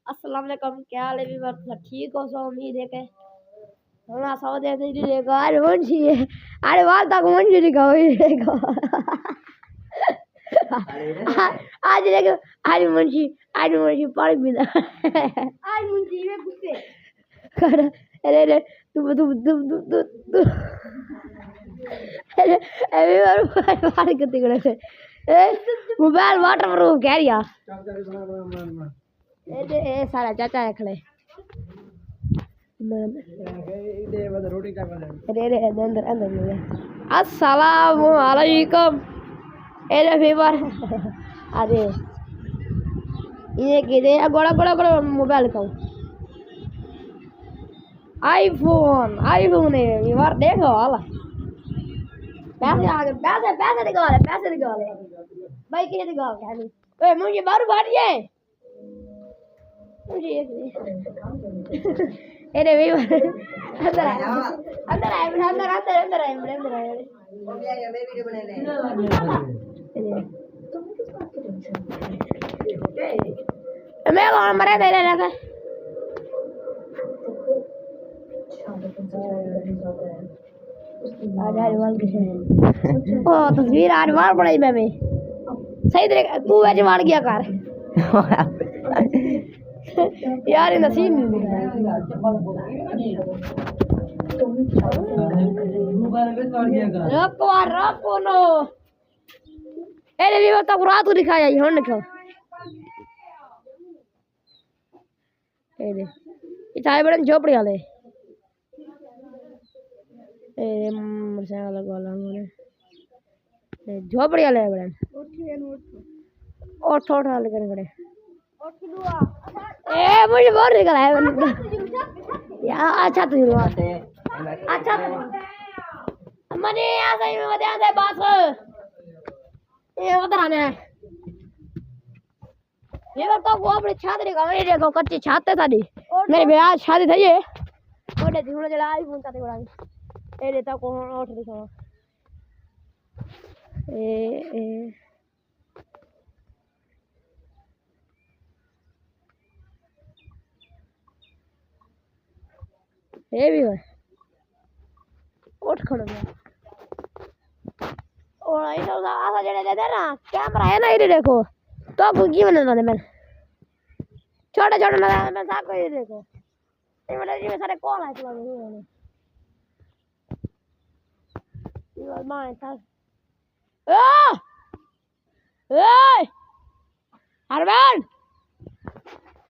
अस्सलाम वालेकुम, क्या हाल है व्यूअर्स? ठीक हो? सो उम्मीद है कि हमारा सौ दे दे देखो आज मुंशी है। अरे वाल तक मुंशी दिखाओ ये देखो। आज मुंशी पानी पीना। आज मुंशी में गुस्से कर। अरे तू अरे वाल कितने करे मोबाइल वाटर प्रूफ कह रिया ए सारा चाचा रख ले अस्सलामु अलैकुम ए फेवर अरे ये किदे गोड़ा गोड़ा गोड़ा मोबाइल का आईफोन है फेवर देखो वाला पैसे आ गए पैसे निकाले भाई कितने निकाल ओए मुझे बाहर बाहर मुझे अरे भाई अंदर मैं कौन मरे तेरे लगा ओ तस्वीर आज मार पड़ी मैं सही तरह तू वैसे मार गया कर यार नसीब रखो नो भी बता रात को दिखाया हुन लिखो ये चाय बड़न झोपड़ी वाले ए मोटरसाइकिल लगा हमने झोपड़ी वाले बड़न ओठ ओठ वाले करे ए मुझे बहुत निकल है यार अच्छा तू अच्छा मने आ सही में बता दे बस ये उधर आने ये तो वो अपनी छात्री का ये देखो कच्ची छाते साडी मेरे ब्याह शादी थई है ओडे धुण जला आईफोन का बड़ा ए देता को ओठ दिखा ए ये भी है उठ खड़ो गया और ऐसा आसा जड़े दे ना कैमरा है ना ये देखो तो बुगी बना दे मैं छोटा छोटा ना मैं साफ कर देखो ये मतलब ये सारे कॉल है तो ये मां था ए ए अरमान